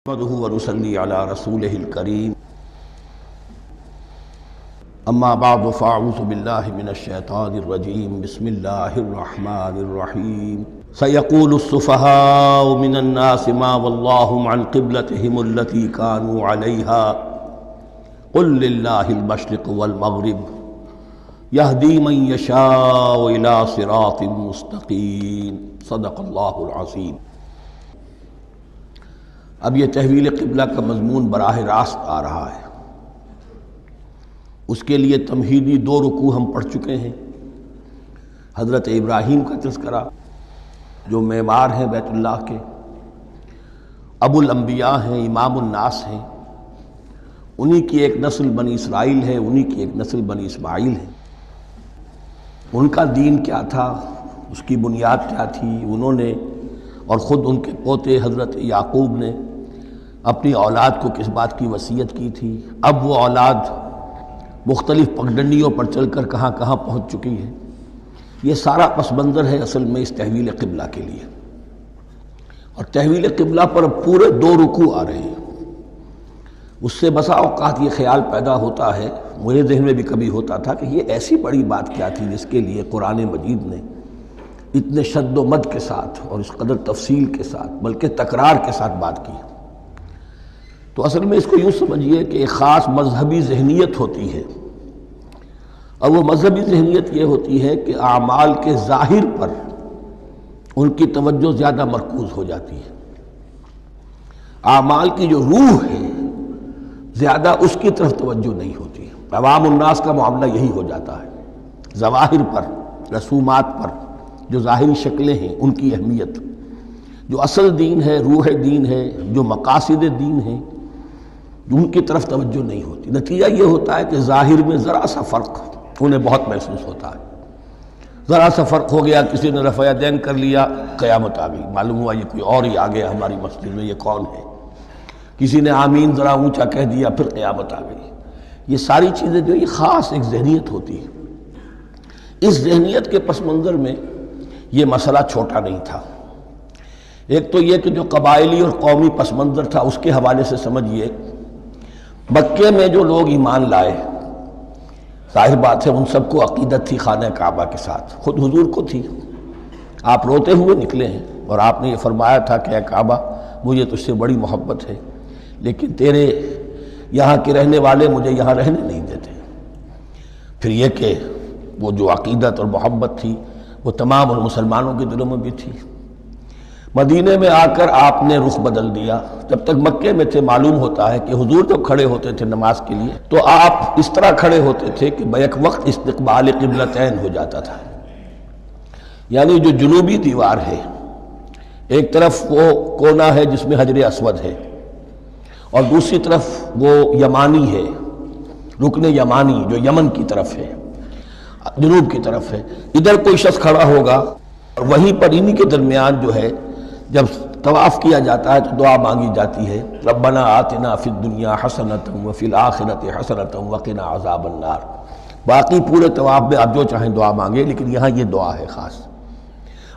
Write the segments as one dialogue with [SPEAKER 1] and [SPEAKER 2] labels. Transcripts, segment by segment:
[SPEAKER 1] نحمده ونصلي على رسوله الكريم اما بعد فاعوذ بالله من الشيطان الرجيم بسم الله الرحمن الرحيم سيقول السفهاء من الناس ما ولاهم عن قبلتهم التي كانوا عليها قل لله المشرق والمغرب يهدي من يشاء الى صراط مستقيم صدق الله العظيم۔ اب یہ تحویل قبلہ کا مضمون براہ راست آ رہا ہے۔ اس کے لیے تمہیدی 2 رکوع ہم پڑھ چکے ہیں۔ حضرت ابراہیم کا تذکرہ جو معمار ہیں بیت اللہ کے، ابو الانبیاء ہیں، امام الناس ہیں، انہی کی ایک نسل بنی اسرائیل ہے، انہی کی ایک نسل بنی اسماعیل ہے۔ ان کا دین کیا تھا، اس کی بنیاد کیا تھی، انہوں نے اور خود ان کے پوتے حضرت یعقوب نے اپنی اولاد کو کس بات کی وصیت کی تھی، اب وہ اولاد مختلف پگڈنڈیوں پر چل کر کہاں کہاں پہنچ چکی ہے، یہ سارا پس منظر ہے اصل میں اس تحویل قبلہ کے لیے۔ اور تحویل قبلہ پر پورے 2 رکوع آ رہے ہیں۔ اس سے بسا اوقات یہ خیال پیدا ہوتا ہے، میرے ذہن میں بھی کبھی ہوتا تھا کہ یہ ایسی بڑی بات کیا تھی جس کے لیے قرآن مجید نے اتنے شد و مد کے ساتھ اور اس قدر تفصیل کے ساتھ بلکہ تکرار کے ساتھ بات کی۔ تو اصل میں اس کو یوں سمجھیے کہ ایک خاص مذہبی ذہنیت ہوتی ہے، اور وہ مذہبی ذہنیت یہ ہوتی ہے کہ اعمال کے ظاہر پر ان کی توجہ زیادہ مرکوز ہو جاتی ہے، اعمال کی جو روح ہے زیادہ اس کی طرف توجہ نہیں ہوتی ہے۔ عوام الناس کا معاملہ یہی ہو جاتا ہے، ظواہر پر، رسومات پر، جو ظاہری شکلیں ہیں ان کی اہمیت، جو اصل دین ہے، روح دین ہے، جو مقاصد دین ہیں، ان کی طرف توجہ نہیں ہوتی۔ نتیجہ یہ ہوتا ہے کہ ظاہر میں ذرا سا فرق انہیں بہت محسوس ہوتا ہے، ذرا سا فرق ہو گیا، کسی نے رفع یدین کر لیا، قیامت آ گئی، معلوم ہوا یہ کوئی اور ہی آ گیا ہماری مسجد میں، یہ کون ہے، کسی نے آمین ذرا اونچا کہہ دیا، پھر قیامت آ گئی۔ یہ ساری چیزیں جو یہ خاص ایک ذہنیت ہوتی ہے۔ اس ذہنیت کے پس منظر میں یہ مسئلہ چھوٹا نہیں تھا۔ ایک تو یہ کہ جو قبائلی اور قومی پس منظر تھا اس کے حوالے سے سمجھیے، مکے میں جو لوگ ایمان لائے، ظاہر بات ہے ان سب کو عقیدت تھی خانہ کعبہ کے ساتھ، خود حضور کو تھی۔ آپ روتے ہوئے نکلے ہیں اور آپ نے یہ فرمایا تھا کہ اے کعبہ مجھے تجھ سے بڑی محبت ہے، لیکن تیرے یہاں کے رہنے والے مجھے یہاں رہنے نہیں دیتے۔ پھر یہ کہ وہ جو عقیدت اور محبت تھی وہ تمام ان مسلمانوں کے دلوں میں بھی تھی۔ مدینے میں آ کر آپ نے رخ بدل دیا۔ جب تک مکے میں تھے معلوم ہوتا ہے کہ حضور جب کھڑے ہوتے تھے نماز کے لیے تو آپ اس طرح کھڑے ہوتے تھے کہ بیک وقت استقبال قبلتین ہو جاتا تھا، یعنی جو جنوبی دیوار ہے ایک طرف وہ کونا ہے جس میں حجر اسود ہے، اور دوسری طرف وہ یمانی ہے، رکن یمانی جو یمن کی طرف ہے، جنوب کی طرف ہے۔ ادھر کوئی شخص کھڑا ہوگا اور وہیں پر انہی کے درمیان جو ہے جب طواف کیا جاتا ہے تو دعا مانگی جاتی ہے، ربنا آتنا فی الدنیا حسنۃ وفی الآخرۃ حسنۃ وقنا عذاب النار۔ باقی پورے طواف میں آپ جو چاہیں دعا مانگے، لیکن یہاں یہ دعا ہے خاص۔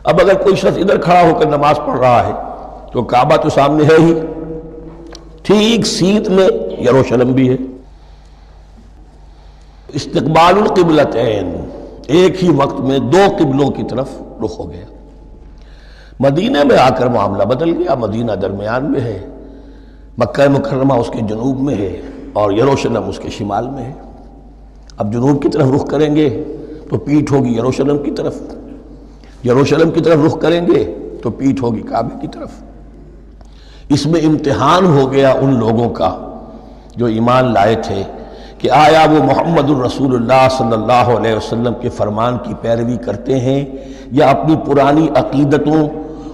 [SPEAKER 1] اب اگر کوئی شخص ادھر کھڑا ہو کر نماز پڑھ رہا ہے تو کعبہ تو سامنے ہے ہی، ٹھیک سیدھ میں یروشلم بھی ہے۔ استقبال القبلتین، ایک ہی وقت میں 2 قبلوں کی طرف رخ ہو گیا۔ مدینہ میں آ کر معاملہ بدل گیا، مدینہ درمیان میں ہے، مکہ مکرمہ اس کے جنوب میں ہے اور یروشلم اس کے شمال میں ہے۔ اب جنوب کی طرف رخ کریں گے تو پیٹھ ہوگی یروشلم کی طرف، یروشلم کی طرف رخ کریں گے تو پیٹھ ہوگی کعبے کی طرف۔ اس میں امتحان ہو گیا ان لوگوں کا جو ایمان لائے تھے کہ آیا وہ محمد الرسول اللہ صلی اللہ علیہ وسلم کے فرمان کی پیروی کرتے ہیں یا اپنی پرانی عقیدتوں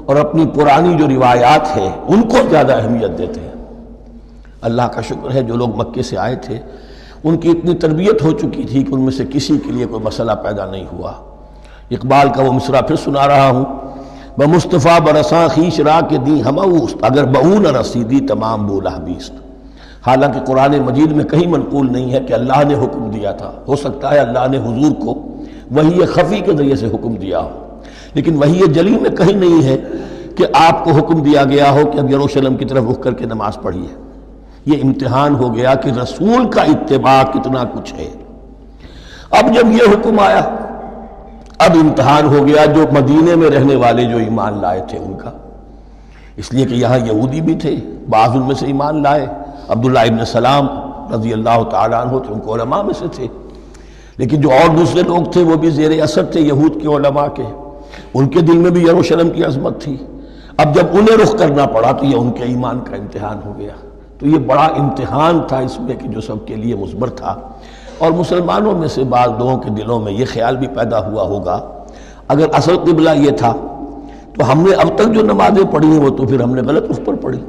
[SPEAKER 1] اور اپنی پرانی جو روایات ہیں ان کو زیادہ اہمیت دیتے ہیں۔ اللہ کا شکر ہے جو لوگ مکے سے آئے تھے ان کی اتنی تربیت ہو چکی تھی کہ ان میں سے کسی کے لیے کوئی مسئلہ پیدا نہیں ہوا۔ اقبال کا وہ مصرع پھر سنا رہا ہوں، بمصطفیٰ برساں خیش را کے دی ہموست، اگر بہو نہ رسیدی تمام بولہ بیست۔ حالانکہ قرآن مجید میں کہیں منقول نہیں ہے کہ اللہ نے حکم دیا تھا، ہو سکتا ہے اللہ نے حضور کو وحی خفی کے ذریعے سے حکم دیا ہو، لیکن وحی جلی میں کہیں نہیں ہے کہ آپ کو حکم دیا گیا ہو کہ اب یروشلم کی طرف رخ کر کے نماز پڑھیے۔ یہ امتحان ہو گیا کہ رسول کا اتباع کتنا کچھ ہے۔ اب جب یہ حکم آیا، اب امتحان ہو گیا جو مدینے میں رہنے والے جو ایمان لائے تھے ان کا، اس لیے کہ یہاں یہودی بھی تھے، بعض ان میں سے ایمان لائے۔ عبداللہ ابن سلام رضی اللہ تعالیٰ عنہ تھے، ان کو علماء میں سے تھے، لیکن جو اور دوسرے لوگ تھے وہ بھی زیر اثر تھے یہود کے علماء کے، ان کے دل میں بھی یروشلم کی عظمت تھی۔ اب جب انہیں رخ کرنا پڑا تو یہ ان کے ایمان کا امتحان ہو گیا۔ تو یہ بڑا امتحان تھا اس میں کہ جو سب کے لیے مثبر تھا، اور مسلمانوں میں سے بعض لوگوں کے دلوں میں یہ خیال بھی پیدا ہوا ہوگا اگر اصل قبلہ یہ تھا تو ہم نے اب تک جو نمازیں پڑھی ہیں وہ تو پھر ہم نے غلط رخ پر پڑھی۔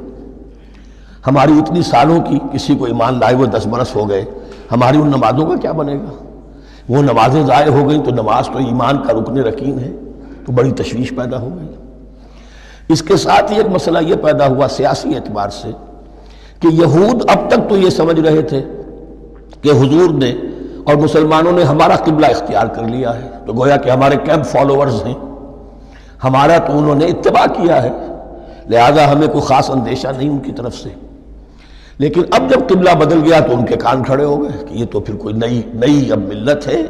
[SPEAKER 1] ہماری اتنی سالوں کی، کسی کو ایمان لائے ہوئے 10 برس ہو گئے، ہماری ان نمازوں کا کیا بنے گا؟ وہ نمازیں ضائع ہو گئیں تو نماز تو ایمان کا رکن رکین ہے، تو بڑی تشویش پیدا ہو گئی۔ اس کے ساتھ ہی ایک مسئلہ یہ پیدا ہوا سیاسی اعتبار سے کہ یہود اب تک تو یہ سمجھ رہے تھے کہ حضور نے اور مسلمانوں نے ہمارا قبلہ اختیار کر لیا ہے، تو گویا کہ ہمارے کیمپ فالوورز ہیں، ہمارا تو انہوں نے اتباع کیا ہے، لہذا ہمیں کوئی خاص اندیشہ نہیں ان کی طرف سے۔ لیکن اب جب قبلہ بدل گیا تو ان کے کان کھڑے ہو گئے کہ یہ تو پھر کوئی نئی اب ملت ہے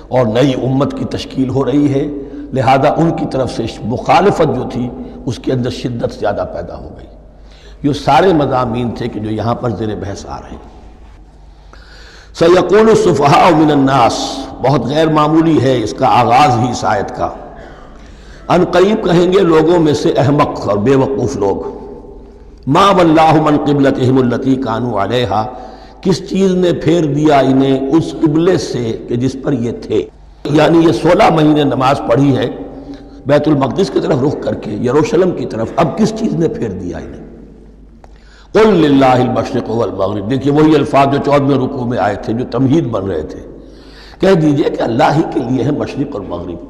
[SPEAKER 1] اور نئی امت کی تشکیل ہو رہی ہے، لہذا ان کی طرف سے مخالفت جو تھی اس کے اندر شدت زیادہ پیدا ہو گئی۔ یہ سارے مضامین تھے کہ جو یہاں پر زیر بحث آ رہے ہیں۔ سَيَقُولُ السُّفَهَاءُ مِنَ النَّاسِ، بہت غیر معمولی ہے اس کا آغاز ہی اس آیت کا۔ ان قریب کہیں گے لوگوں میں سے احمق اور بے وقوف لوگ، ما وَاللَّهُ مَنْ قِبْلَتِهِمُ الَّتِي كَانُوا عَلَيْهَا، کس چیز نے پھیر دیا انہیں اس قبلے سے کہ جس پر یہ تھے۔ یعنی یہ 16 مہینے نماز پڑھی ہے بیت المقدس کی طرف رخ کر کے، یروشلم کی طرف، اب کس چیز نے پھیر دیا انہیں؟ قُلْ لِلَّهِ الْمَشْرِقُ وَالْمَغْرِبُ، دیکھیے وہی الفاظ جو 14ویں رکوع میں آئے تھے جو تمہید بن رہے تھے، کہہ دیجئے کہ اللہ ہی کے لیے ہے مشرق اور مغرب۔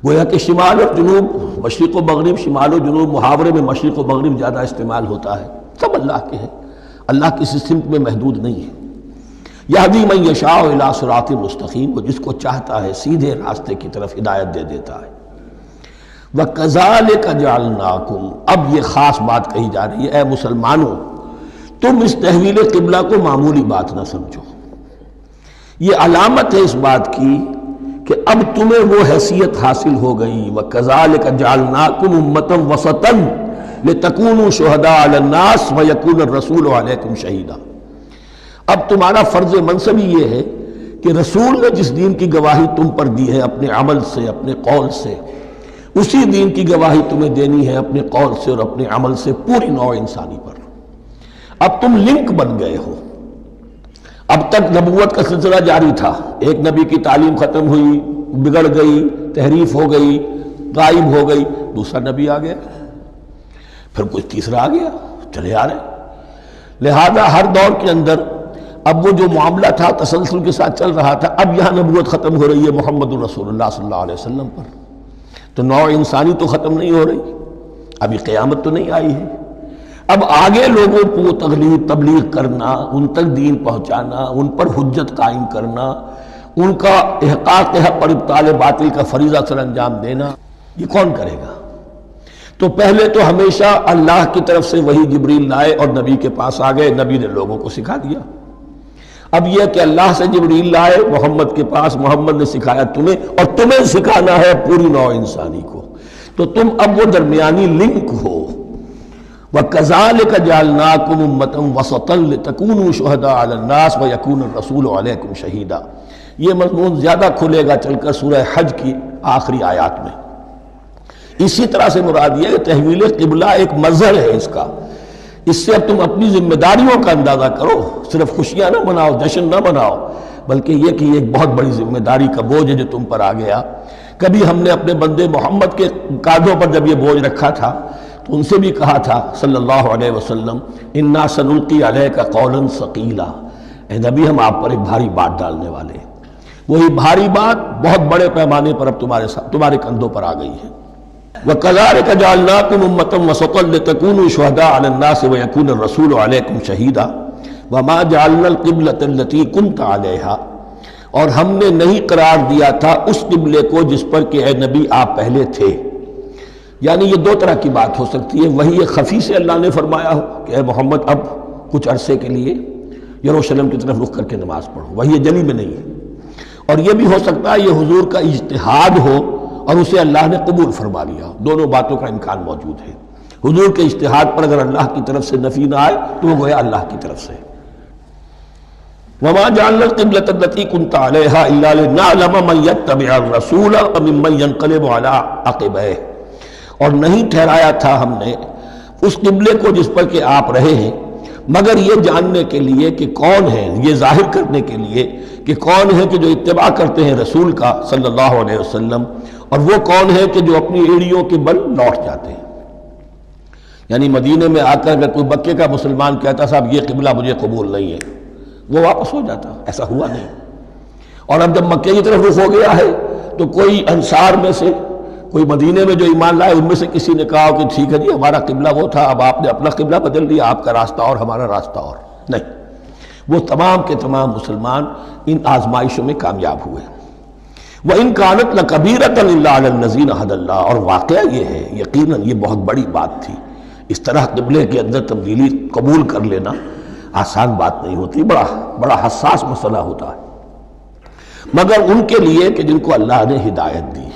[SPEAKER 1] گویا کہ شمال اور جنوب، مشرق و مغرب، شمال و جنوب، محاورے میں مشرق و مغرب زیادہ استعمال ہوتا ہے، سب اللہ کے ہیں، اللہ کسی سمت میں محدود نہیں ہے۔ یہدی من یشاء الی صراط مستقیم، وہ جس کو چاہتا ہے سیدھے راستے کی طرف ہدایت دے دیتا ہے۔ وَكَذَلِكَ جَعَلْنَاكُمْ، اب یہ خاص بات کہی جا رہی ہے، اے مسلمانوں تم اس تحویل قبلہ کو معمولی بات نہ سمجھو، یہ علامت ہے اس بات کی کہ اب تمہیں وہ حیثیت حاصل ہو گئی۔ وَكَذَلِكَ جَعَلْنَاكُمْ أُمَّةً وَسَطًا لِتَكُونُوا شُهَدَاءَ عَلَى النَّاسِ وَيَكُونَ الرَّسُولُ عَلَيْكُمْ شَهِيدًا، اب تمہارا فرض منصب یہ ہے کہ رسول نے جس دین کی گواہی تم پر دی ہے اپنے عمل سے، اپنے قول سے، اسی دین کی گواہی تمہیں دینی ہے اپنے قول سے اور اپنے عمل سے پوری نوع انسانی پر۔ اب تم لنک بن گئے ہو۔ اب تک نبوت کا سلسلہ جاری تھا، ایک نبی کی تعلیم ختم ہوئی، بگڑ گئی، تحریف ہو گئی، غائب ہو گئی، دوسرا نبی آ گیا، پھر کچھ تیسرا آ گیا، چلے آ رہے۔ لہذا ہر دور کے اندر اب وہ جو معاملہ تھا تسلسل کے ساتھ چل رہا تھا، اب یہاں نبوت ختم ہو رہی ہے محمد الرسول اللہ صلی اللہ علیہ وسلم پر، تو نوع انسانی تو ختم نہیں ہو رہی، ابھی قیامت تو نہیں آئی ہے۔ اب آگے لوگوں کو تبلیغ کرنا، ان تک دین پہنچانا، ان پر حجت قائم کرنا، ان کا احقاق حق اور ابطال باطل کا فریضہ سر انجام دینا، یہ کون کرے گا؟ تو پہلے تو ہمیشہ اللہ کی طرف سے وہی جبریل لائے اور نبی کے پاس آ گئے، نبی نے لوگوں کو سکھا دیا۔ اب یہ کہ اللہ سے جبریل لائے محمد کے پاس، محمد نے سکھایا تمہیں، اور تمہیں سکھانا ہے پوری نوع انسانی کو، تو تم اب وہ درمیانی لنک ہو۔ وَكَذَلِكَ جَعَلْنَاكُمْ أُمَّةً وَسَطًا لِتَكُونُوا شُهَدَاءَ عَلَى النَّاسِ وَيَكُونَ الرَّسُولُ عَلَيْكُمْ شَهِيدًا، یہ مضمون زیادہ کھلے گا چل کر سورہ حج کی آخری آیات میں۔ اسی طرح سے مراد یہ ہے کہ تحویل قبلہ ایک مظہر ہے اس کا، اس سے اب تم اپنی ذمہ داریوں کا اندازہ کرو، صرف خوشیاں نہ مناؤ، جشن نہ مناؤ، بلکہ یہ کہ یہ ایک بہت بڑی ذمہ داری کا بوجھ ہے جو تم پر آ گیا۔ کبھی ہم نے اپنے بندے محمد کے کاندھوں پر جب یہ بوجھ رکھا تھا تو ان سے بھی کہا تھا صلی اللہ علیہ وسلم، اِنَّا سَنُلْقِي عَلَيْكَ قَوْلًا ثَقِيلًا، اے نبی ہم آپ پر ایک بھاری بات ڈالنے والے ہیں۔ وہی بھاری بات بہت بڑے پیمانے پر اب تمہارے کندھوں پر آ گئی ہے۔ وَكَذَلِكَ جَعَلْنَاكُمْ أُمَّةً وَسَطًا لِتَكُونُوا شُهَدَاءَ عَلَى النَّاسِ وَيَكُونَ الرَّسُولُ عَلَيْكُمْ شَهِيدًا وَمَا جَعَلْنَا الْقِبْلَةَ الَّتِي كُنْتَ عَلَيْهَا، اور ہم نے نہیں قرار دیا تھا اس قبلے کو جس پر کہ اے نبی آپ پہلے تھے، یعنی یہ دو طرح کی بات ہو سکتی ہے، وہی خفی سے اللہ نے فرمایا ہو کہ اے محمد اب کچھ عرصے کے لیے یروشلم کی طرف رخ کر کے نماز پڑھو، وہی جلی میں نہیں ہے، اور یہ بھی ہو سکتا ہے یہ حضور کا اجتہاد ہو اور اسے اللہ نے قبول فرما لیا ہو، دونوں باتوں کا امکان موجود ہے۔ حضور کے اجتہاد پر اگر اللہ کی طرف سے نفی نہ آئے تو وہ گویا اللہ کی طرف سے۔ وَمَا جَعَلْنَا الْقِبْلَةَ الَّتِي كُنْتَ عَلَيْهَا إِلَّا لِنَعْلَمَ مَن يَتَّبِعُ الرَّسُولَ وَمِمَّن يَنقَلِبُ عَلَىٰ عَقِبَيْهِ، اور نہیں ٹھہرایا تھا ہم نے اس قبلے کو جس پر کہ آپ رہے ہیں مگر یہ جاننے کے لیے کہ کون ہے، یہ ظاہر کرنے کے لیے کہ کون ہے کہ جو اتباع کرتے ہیں رسول کا صلی اللہ علیہ وسلم، اور وہ کون ہے کہ جو اپنی ایڑیوں کے بل لوٹ جاتے ہیں۔ یعنی مدینے میں آ کر اگر کوئی مکے کا مسلمان کہتا صاحب یہ قبلہ مجھے قبول نہیں ہے، وہ واپس ہو جاتا، ایسا ہوا نہیں۔ اور اب جب مکے کی طرف رخ ہو گیا ہے تو کوئی انصار میں سے، کوئی مدینے میں جو ایمان لائے ان میں سے کسی نے کہا کہ ٹھیک ہے جی ہمارا قبلہ وہ تھا، اب آپ نے اپنا قبلہ بدل دیا، آپ کا راستہ اور ہمارا راستہ اور، نہیں، وہ تمام کے تمام مسلمان ان آزمائشوں میں کامیاب ہوئے۔ وَإِن كَانَتْ لَكَبِيرَةً إِلَّا عَلَى الَّذِينَ هَدَى اللَّهُ، اور واقعہ یہ ہے یقیناً یہ بہت بڑی بات تھی، اس طرح قبلے کے اندر تبدیلی قبول کر لینا آسان بات نہیں ہوتی، بڑا حساس مسئلہ ہوتا ہے، مگر ان کے لیے کہ جن کو اللہ نے ہدایت دی۔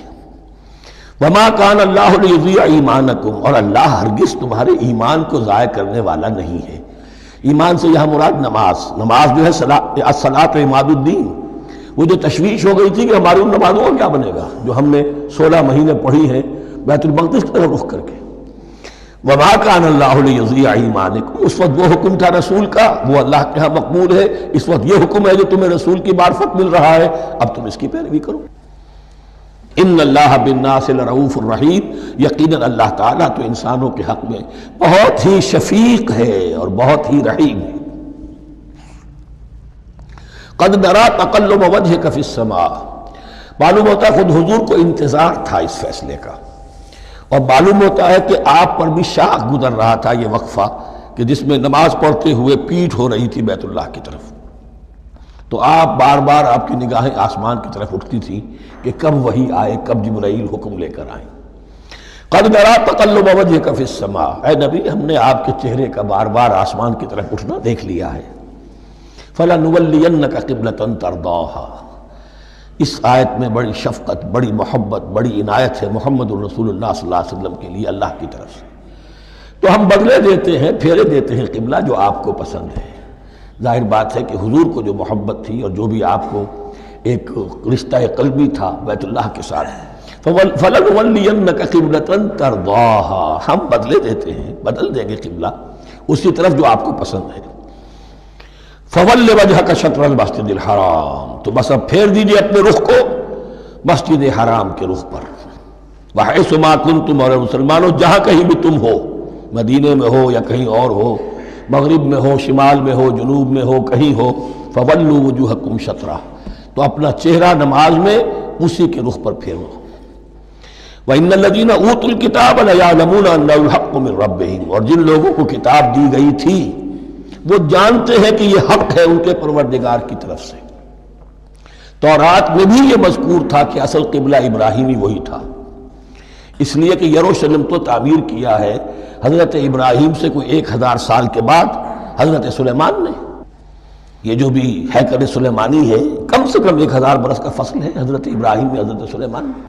[SPEAKER 1] وَمَا كَانَ اللَّهُ لِيُضِيعَ إِيمَانَكُمْ، اور اللہ ہرگز تمہارے ایمان کو ضائع کرنے والا نہیں ہے۔ ایمان سے یہاں مراد نماز جو ہے الصلاۃ عماد الدین، وہ جو تشویش ہو گئی تھی کہ ہماری ان نمازوں کا کیا بنے گا جو ہم نے 16 مہینے پڑھی ہیں بیت المقدس کی طرف رخ کر کے۔ وَمَا كَانَ اللَّهُ لِيُضِيعَ إِيمَانَكُمْ، اس وقت وہ حکم تھا رسول کا، وہ اللہ کے ہاں مقبول ہے، اس وقت یہ حکم ہے جو تمہیں رسول کی معرفت مل رہا ہے، اب تم اس کی پیروی کرو۔ ان اللہ بالناس لرؤوف الرحیم، یقیناً اللہ تعالیٰ تو انسانوں کے حق میں بہت ہی شفیق ہے اور بہت ہی رحیم ہے۔ قد نرى تقلب وجهك في السماء، معلوم ہوتا ہے خود حضور کو انتظار تھا اس فیصلے کا، اور معلوم ہوتا ہے کہ آپ پر بھی شاخ گزر رہا تھا یہ وقفہ کہ جس میں نماز پڑھتے ہوئے پیٹھ ہو رہی تھی بیت اللہ کی طرف، تو آپ بار بار آپ کی نگاہیں آسمان کی طرف اٹھتی تھی کہ کب وحی آئے، کب جبرائیل حکم لے کر آئیں۔ قد نرى تقلب وجهك في السماء، اے نبی ہم نے آپ کے چہرے کا بار بار آسمان کی طرف اٹھنا دیکھ لیا ہے۔ فَلَنُوَلِّيَنَّكَ قِبْلَةً تَرْضَاهَا، اس آیت میں بڑی شفقت، بڑی محبت، بڑی عنایت ہے محمد الرسول اللہ صلی اللہ علیہ وسلم کے لیے اللہ کی طرف سے۔ تو ہم بدلے دیتے ہیں، پھیرے دیتے ہیں قبلہ جو آپ کو پسند ہے۔ ظاہر بات ہے کہ حضور کو جو محبت تھی اور جو بھی آپ کو ایک رشتہ قلبی تھا بیت اللہ کے ساتھ، فَلَنُوَلِّيَنَّكَ قِبْلَةً تَرْضَاهَا، ہم بدلے دیتے ہیں، بدل دیں گے قبلہ اسی طرف جو آپ کو پسند ہے۔ فَوَلِّ وَجْهَكَ شَطْرَ الْمَسْجِدِ الْحَرَامِ، تو بس اب پھیر دیجئے اپنے رخ کو مسجد حرام کے رخ پر۔ وَحَيْثُ مَا كُنْتُمْ، اور مسلمانوں جہاں کہیں بھی تم ہو، مدینے میں ہو یا کہیں اور ہو، مغرب میں ہو، شمال میں ہو، جنوب میں ہو، کہیں ہو، فَوَلُّوا وُجُوهَكُمْ شَطْرَهُ، تو اپنا چہرہ نماز میں اسی کے رخ پر پھیرو۔ وَإِنَّ الَّذِينَ أُوتُوا الْكِتَابَ لَيَعْلَمُونَ أَنَّهُ الْحَقُّ مِنْ رَبِّهِمْ، اور جن لوگوں کو کتاب دی گئی تھی وہ جانتے ہیں کہ یہ حق ہے ان کے پروردگار کی طرف سے۔ تورات میں بھی یہ مذکور تھا کہ اصل قبلہ ابراہیمی وہی تھا، اس لیے کہ یروشلم تو تعمیر کیا ہے حضرت ابراہیم سے کوئی 1000 سال کے بعد حضرت سلیمان نے۔ یہ جو بھی ہیکل سلیمانی ہے کم سے کم 1000 برس کا فصل ہے حضرت ابراہیم میں حضرت سلیمان میں۔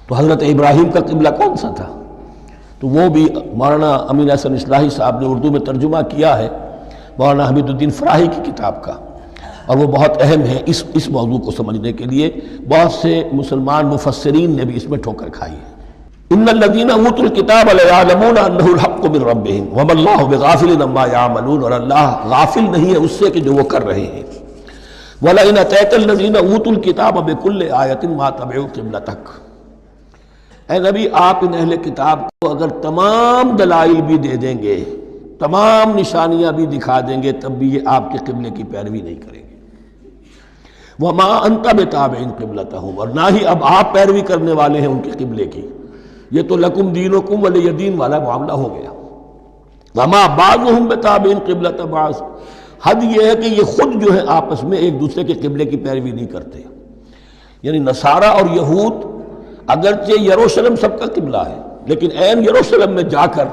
[SPEAKER 1] تو حضرت ابراہیم کا قبلہ کون سا تھا؟ تو وہ بھی مولانا امین احسن اصلاحی صاحب نے اردو میں ترجمہ کیا ہے مولانا حمید الدین فراہی کی کتاب کا، اور وہ بہت اہم ہے اس موضوع کو سمجھنے کے لیے۔ بہت سے مسلمان مفسرین نے بھی اس میں ٹھوکر کھائی ہے۔ ان الذین اوتوا الکتاب لیعلمون انہ الحق من ربہم وما اللہ بغافل عما یعملون، اور اللہ غافل نہیں ہے اس سے کہ جو وہ کر رہے ہیں۔ ولئن اتیت الذین اوتوا الکتاب بکل آیۃ ما تبعوا قبلتک، اے نبی آپ ان اہل کتاب کو اگر تمام دلائل بھی دے دیں گے، تمام نشانیاں بھی دکھا دیں گے، تب بھی یہ آپ کے قبلے کی پیروی نہیں کریں گے۔ وما انت بتابع قبلتہم، اور نہ ہی اب آپ پیروی کرنے والے ہیں ان کے قبلے کی۔ یہ تو لکم دینکم ولی دین والا معاملہ ہو گیا۔ وما بعضهم بتابع قبلۃ بعض، حد یہ ہے کہ یہ خود جو ہے آپس میں ایک دوسرے کے قبلے کی پیروی نہیں کرتے۔ یعنی نصارہ اور یہود اگرچہ یروشلم سب کا قبلہ ہے، لیکن عین یروشلم میں جا کر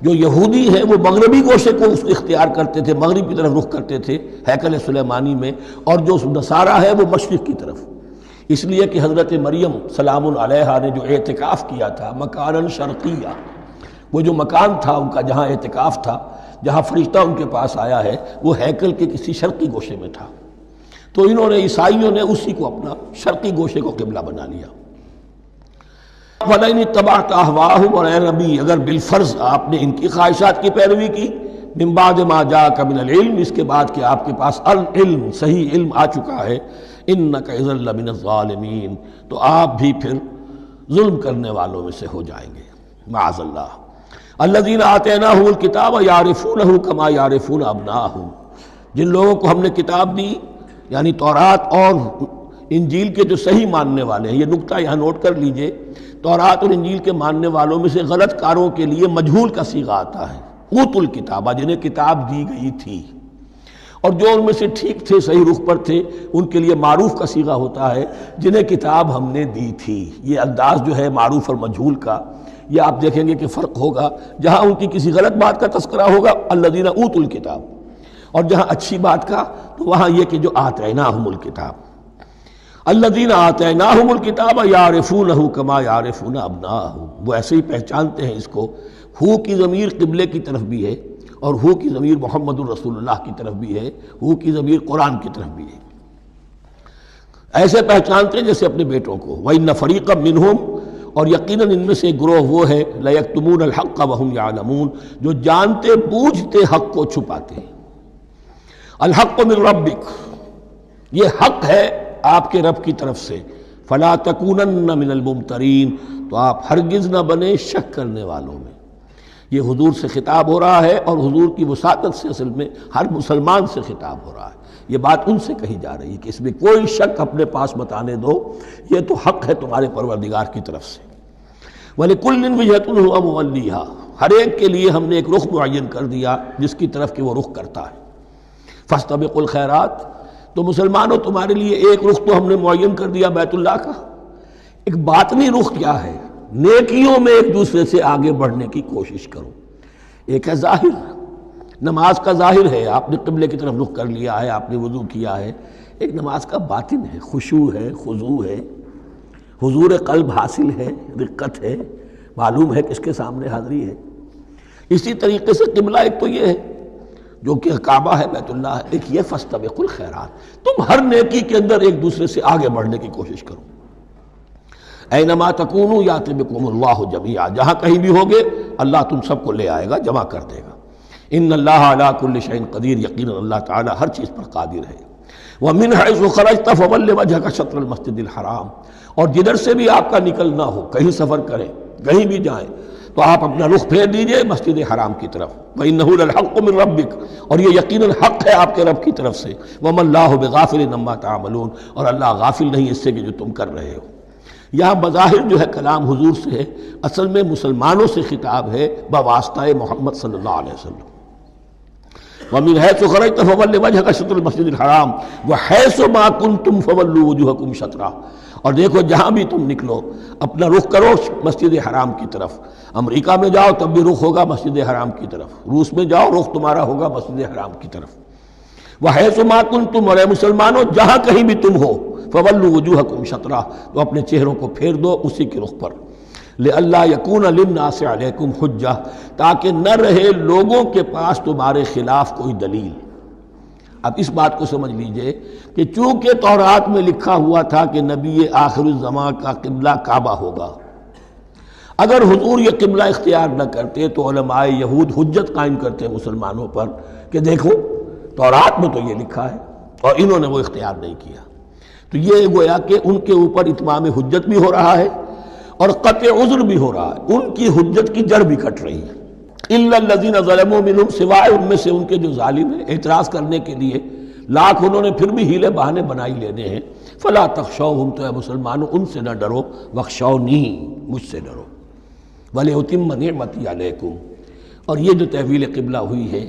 [SPEAKER 1] جو یہودی ہیں وہ مغربی گوشے کو اس کو اختیار کرتے تھے، مغرب کی طرف رخ کرتے تھے ہیکل سلیمانی میں، اور جو نصارہ ہے وہ مشرق کی طرف، اس لیے کہ حضرت مریم سلام علیہا نے جو اعتکاف کیا تھا مکاناً شرقیہ، وہ جو مکان تھا ان کا جہاں اعتکاف تھا، جہاں فرشتہ ان کے پاس آیا ہے، وہ ہیکل کے کسی شرقی گوشے میں تھا، تو انہوں نے عیسائیوں نے اسی کو اپنا شرقی گوشے کو قبلہ بنا لیا۔ وَلَئِنِ اتَّبَعْتَ أَهْوَاءَهُمْ، اور اے نبی اگر بالفرض آپ نے ان کی خواہشات کی پیروی کی، من بعد ما جاءک من العلم، اس کے بعد کہ آپ کے پاس العلم صحیح علم آ چکا ہے، انک اذا لمن الظالمین، تو آپ بھی پھر ظلم کرنے والوں میں سے ہو جائیں گے، معاذ اللہ۔ الذین آتیناہم الکتاب یعرفونہ کما یعرفون ابناءہم، جن لوگوں کو ہم نے کتاب دی یعنی تورات اور انجیل کے جو صحیح ماننے والے ہیں، یہ نکتہ یہاں نوٹ کر لیجئے، تورات اور انجیل کے ماننے والوں میں سے غلط کاروں کے لیے مجہول کا صیغہ آتا ہے، اوت الکتابہ، جنہیں کتاب دی گئی تھی، اور جو ان میں سے ٹھیک تھے صحیح رخ پر تھے ان کے لیے معروف کا صیغہ ہوتا ہے جنہیں کتاب ہم نے دی تھی۔ یہ انداز جو ہے معروف اور مجہول کا، یہ آپ دیکھیں گے کہ فرق ہوگا، جہاں ان کی کسی غلط بات کا تذکرہ ہوگا الذین اوتوا الکتاب، اور جہاں اچھی بات کا تو وہاں یہ کہ جو آتیناہم الکتاب، الذین آتیناہم الکتاب یعرفونہ کما یعرفون ابناءہم، وہ ایسے ہی پہچانتے ہیں اس کو۔ ہو کی ضمیر قبلے کی طرف بھی ہے، اور ہو کی ضمیر محمد الرسول اللہ کی طرف بھی ہے، ہو کی ضمیر قرآن کی طرف بھی ہے، ایسے پہچانتے ہیں جیسے اپنے بیٹوں کو۔ وَإِنَّ فَرِيقًا مِّنْهُمْ، اور یقیناً ان میں سے ایک گروہ وہ ہے لَيَكْتُمُونَ الْحَقَّ وَهُمْ يَعْلَمُونَ، جو جانتے بوجھتے حق کو چھپاتے ہیں۔ الحق من ربک، یہ حق ہے آپ کے رب کی طرف سے، فلا تکونن من الممترین، تو آپ ہرگز نہ بنے شک کرنے والوں میں۔ یہ حضور سے خطاب ہو رہا ہے، اور حضور کی وساطت سے اصل میں ہر مسلمان سے خطاب ہو رہا ہے، یہ بات ان سے کہی جا رہی ہے کہ اس میں کوئی شک اپنے پاس مت آنے دو، یہ تو حق ہے تمہارے پروردگار کی طرف سے۔ وَلِكُلٍّ وِجْهَةٌ هُوَ مُوَلِّيهَا، ہر ایک کے لیے ہم نے ایک رخ معین کر دیا جس کی طرف کہ وہ رخ کرتا ہے۔ فَاسْتَبِقُوا الْخَيْرَاتِ، تو مسلمانوں تمہارے لیے ایک رخ تو ہم نے معین کر دیا بیت اللہ کا، ایک باطنی رخ کیا ہے؟ نیکیوں میں ایک دوسرے سے آگے بڑھنے کی کوشش کرو۔ ایک ہے ظاہر، نماز کا ظاہر ہے، آپ نے قبلے کی طرف رخ کر لیا ہے، آپ نے وضو کیا ہے، ایک نماز کا باطن ہے، خشوع ہے، خضوع ہے، حضور قلب حاصل ہے، رقت ہے، معلوم ہے کس کے سامنے حاضری ہے۔ اسی طریقے سے قبلہ ایک تو یہ ہے جو کہ کعبہ ہے، بیت اللہ ہے، ایک یہ فاستبقوا الخیرات، تم ہر نیکی کے اندر ایک دوسرے سے آگے بڑھنے کی کوشش کرو۔ اینما تکونوا یأتی بکم اللہ جمیعا، جہاں کہیں بھی ہوگے اللہ تم سب کو لے آئے گا، جمع کر دے گا۔ ان اللہ علی کل شیء قدیر، یقینا اللہ تعالی ہر چیز پر قادر ہے۔ ومن حیث خرجت فول وجهک شطر المسجد الحرام، اور جدھر سے بھی آپ کا نکلنا ہو، کہیں سفر کریں، کہیں بھی جائیں، تو آپ اپنا رخ پھیر دیجئے مسجد حرام کی طرف۔ وَإِنَّهُ لَلْحَقُّ مِن رَبِّكَ، اور یہ یقیناً حق ہے آپ کے رب کی طرف سے۔ وَمَا اللَّهُ بِغَافِلٍ عَمَّا تَعْمَلُونَ، اور اللہ غافل نہیں اس سے کہ جو تم کر رہے ہو۔ یہاں بظاہر جو ہے کلام حضور سے ہے، اصل میں مسلمانوں سے خطاب ہے بواسطہ محمد صلی اللہ علیہ وسلم۔ وَمِنْ حَيْثُ خَرَجْتَ فَوَلِّ وَجْهَكَ شَطْرَ الْمَسْجِدِ الْحَرَامِ وَحَيْثُ مَا كُنْتُمْ فَوَلُّوا وُجُوهَكُمْ شَطْرَهُ، اور دیکھو جہاں بھی تم نکلو اپنا رخ کرو مسجد حرام کی طرف۔ امریکہ میں جاؤ تب بھی رخ ہوگا مسجد حرام کی طرف، روس میں جاؤ رخ تمہارا ہوگا مسجد حرام کی طرف۔ وَحَيْثُ مَا كُنْتُمْ، اور اے مسلمانوں جہاں کہیں بھی تم ہو، فَوَلُّوا وُجُوهَكُمْ شَطْرَهُ، تو اپنے چہروں کو پھیر دو اسی کے رخ پر۔ لِأَلَّا يَكُونَ لِلنَّاسِ عَلَيْكُمْ حُجَّةٌ، تاکہ نہ رہے لوگوں کے پاس تمہارے خلاف کوئی دلیل۔ اب اس بات کو سمجھ لیجئے کہ چونکہ تورات میں لکھا ہوا تھا کہ نبی آخر الزمان کا قبلہ کعبہ ہوگا، اگر حضور یہ قبلہ اختیار نہ کرتے تو علماء یہود حجت قائم کرتے مسلمانوں پر کہ دیکھو تورات میں تو یہ لکھا ہے اور انہوں نے وہ اختیار نہیں کیا۔ تو یہ گویا کہ ان کے اوپر اتمام حجت بھی ہو رہا ہے اور قطع عذر بھی ہو رہا ہے، ان کی حجت کی جڑ بھی کٹ رہی ہے۔ الا الذین ظلموا منہم، سوائے ان میں سے ان کے جو ظالم ہیں، اعتراض کرنے کے لیے لاکھ انہوں نے پھر بھی ہیلے بہانے بنائی لینے ہیں۔ فلا تخشوہم، تو اے مسلمانوں ان سے نہ ڈرو، واخشونی، مجھ سے ڈرو۔ وَلِأُتِمَّ نِعْمَتِي عَلَيْكُمْ، اور یہ جو تحویل قبلہ ہوئی ہے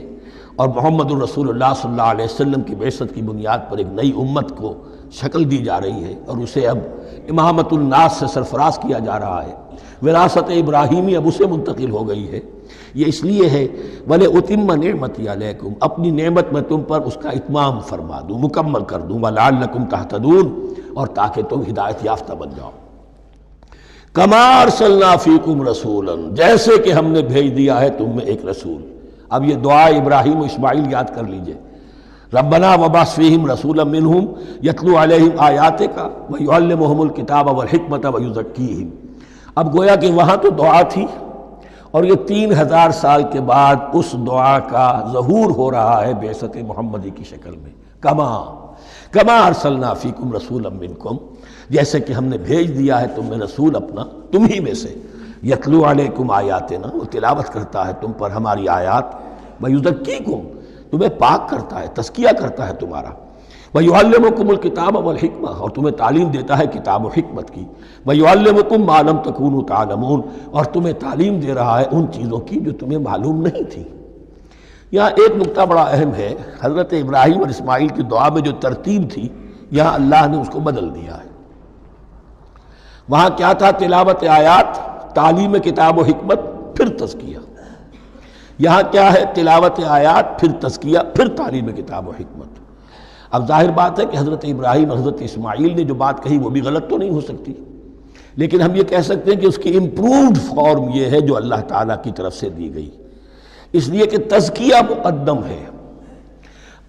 [SPEAKER 1] اور محمد الرسول اللہ صلی اللہ علیہ وسلم کی بعثت کی بنیاد پر ایک نئی امت کو شکل دی جا رہی ہے اور اسے اب امامت الناس سے سرفراز کیا جا رہا ہے، وراثت ابراہیمی اب اسے منتقل ہو گئی ہے۔ یہ اس لیے ہے وَلِأُتِمَّ نِعْمَتِي عَلَيْكُمْ، اپنی نعمت میں تم پر اس کا اتمام فرما دوں، مکمل کر دوں، وَلَعَلَّكُمْ تَهْتَدُونَ، اور تاکہ تم ہدایت یافتہ بن جاؤ۔ کما ارسلنا فیکم رسولا، جیسے کہ ہم نے بھیج دیا ہے تم میں ایک رسول۔ اب یہ دعا ابراہیم و اسماعیل یاد کر لیجئے، ربنا وبعث فیہم رسولا منہم یتلو علیہم آیاتک ویعلمہم الکتاب والحکمت ویزکیہم۔ اب گویا کہ وہاں تو دعا تھی، اور یہ 3000 سال کے بعد اس دعا کا ظہور ہو رہا ہے بعثت محمدی کی شکل میں۔ کما ارسلنا فیکم رسولا منکم، جیسے کہ ہم نے بھیج دیا ہے تم میں رسول اپنا، تم ہی میں سے، یتلو علیکم آیاتنا، وہ تلاوت کرتا ہے تم پر ہماری آیات، ویزکیکم، تمہیں پاک کرتا ہے، تزکیہ کرتا ہے تمہارا، ویعلمکم الکتاب والحکمہ، اور تمہیں تعلیم دیتا ہے کتاب و حکمت کی، ویعلمکم ما لم تکونوا تعلمون، اور تمہیں تعلیم دے رہا ہے ان چیزوں کی جو تمہیں معلوم نہیں تھی۔ یہاں ایک نقطہ بڑا اہم ہے، حضرت ابراہیم اور اسماعیل کی دعا میں جو ترتیب تھی یہاں اللہ نے اس کو بدل دیا ہے۔ وہاں کیا تھا؟ تلاوت آیات، تعلیم کتاب و حکمت، پھر تزکیہ۔ یہاں کیا ہے؟ تلاوت آیات، پھر تزکیہ، پھر تعلیم کتاب و حکمت۔ اب ظاہر بات ہے کہ حضرت ابراہیم اور حضرت اسماعیل نے جو بات کہی وہ بھی غلط تو نہیں ہو سکتی، لیکن ہم یہ کہہ سکتے ہیں کہ اس کی امپرووڈ فارم یہ ہے جو اللہ تعالیٰ کی طرف سے دی گئی، اس لیے کہ تزکیہ مقدم ہے۔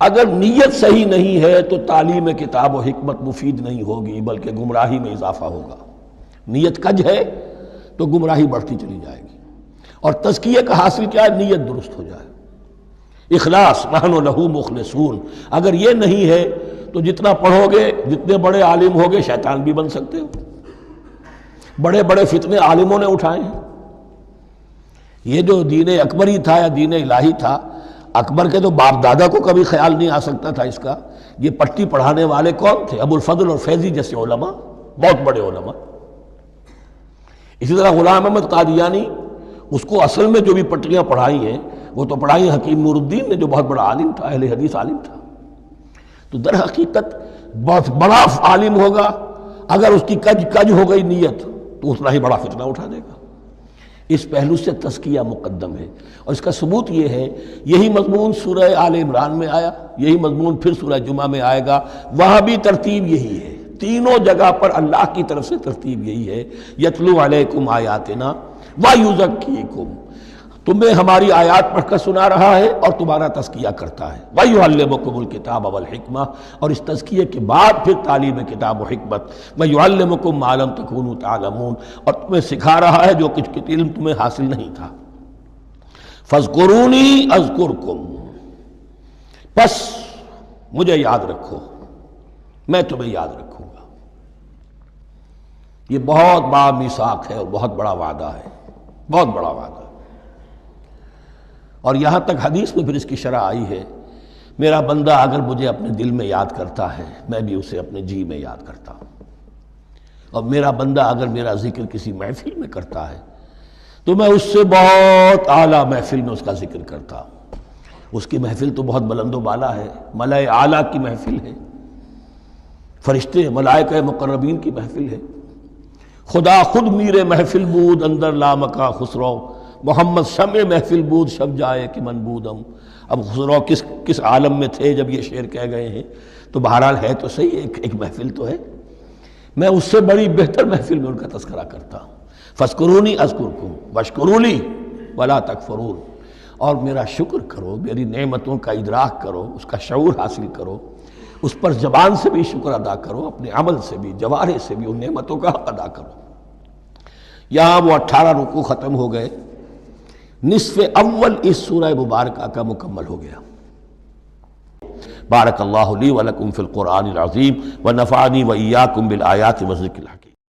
[SPEAKER 1] اگر نیت صحیح نہیں ہے تو تعلیم کتاب و حکمت مفید نہیں ہوگی، بلکہ گمراہی میں اضافہ ہوگا۔ نیت کج ہے تو گمراہی بڑھتی چلی جائے گی، اور تزکیہ کا حاصل کیا ہے؟ نیت درست ہو جائے، اخلاص، نحن لہ مخلصون۔ اگر یہ نہیں ہے تو جتنا پڑھو گے، جتنے بڑے عالم ہوگے، شیطان بھی بن سکتے ہو۔ بڑے بڑے فتنے عالموں نے اٹھائے ہیں۔ یہ جو دین اکبری تھا یا دین الہی تھا، اکبر کے تو باپ دادا کو کبھی خیال نہیں آ سکتا تھا اس کا۔ یہ پٹی پڑھانے والے کون تھے؟ ابو الفضل اور فیضی جیسے علماء، بہت بڑے علماء۔ اسی طرح غلام احمد قادیانی، اس کو اصل میں جو بھی پٹیاں پڑھائی ہیں وہ تو پڑھائی حکیم نور الدین نے، جو بہت بڑا عالم تھا، اہل حدیث عالم تھا۔ تو در حقیقت بہت بڑا عالم ہوگا، اگر اس کی کج ہو گئی نیت تو اتنا ہی بڑا فتنہ اٹھا دے گا۔ اس پہلو سے تزکیہ مقدم ہے، اور اس کا ثبوت یہ ہے، یہی مضمون سورہ آل عمران میں آیا، یہی مضمون پھر سورہ جمعہ میں آئے گا، وہاں بھی ترتیب یہی ہے۔ تینوں جگہ پر اللہ کی طرف سے ترتیب یہی ہے، یتلو علیکم آیاتنا ویزکیکم، تمہیں ہماری آیات پڑھ کر سنا رہا ہے اور تمہارا تزکیہ کرتا ہے، ویعلمکم الکتاب والحکمہ، اور اس تزکیے کے بعد پھر تعلیم کتاب و حکمت، ویعلمکم ما لم تکونوا تعلمون، اور تمہیں سکھا رہا ہے جو کچھ علم تمہیں حاصل نہیں تھا۔ فاذکرونی اذکرکم، پس مجھے یاد رکھو، میں تمہیں یاد رکھوں گا۔ یہ بہت بڑا میثاق ہے اور بہت بڑا وعدہ ہے، بہت بڑا وعدہ۔ اور یہاں تک حدیث میں پھر اس کی شرح آئی ہے، میرا بندہ اگر مجھے اپنے دل میں یاد کرتا ہے، میں بھی اسے اپنے جی میں یاد کرتا ہوں، اور میرا بندہ اگر میرا ذکر کسی محفل میں کرتا ہے تو میں اس سے بہت اعلیٰ محفل میں اس کا ذکر کرتا ہوں۔ اس کی محفل تو بہت بلند و بالا ہے، ملائے اعلیٰ کی محفل ہے، فرشتے ملائکہ مقربین کی محفل ہے، خدا خود میر محفل بود اندر لامکا خسرو، محمد شمع محفل بود شب جائے کہ من بودم۔ اب خسرو کس عالم میں تھے جب یہ شعر کہہ گئے ہیں؟ تو بہرحال ہے تو صحیح، ایک محفل تو ہے، میں اس سے بڑی بہتر محفل میں ان کا تذکرہ کرتا ہوں۔ فاذکرونی اذکرکم واشکروا لی ولا تکفرون، اور میرا شکر کرو، میری نعمتوں کا ادراک کرو، اس کا شعور حاصل کرو، اس پر زبان سے بھی شکر ادا کرو، اپنے عمل سے بھی، جوارح سے بھی ان نعمتوں کا حق ادا کرو۔ یہاں وہ 18 رکوع ختم ہو گئے، نصف اول اس سورہ مبارکہ کا مکمل ہو گیا۔ بارک اللہ لی ولکم فی القرآن العظیم ونفعنی وإیاکم بالآیات والذکر الحکیم۔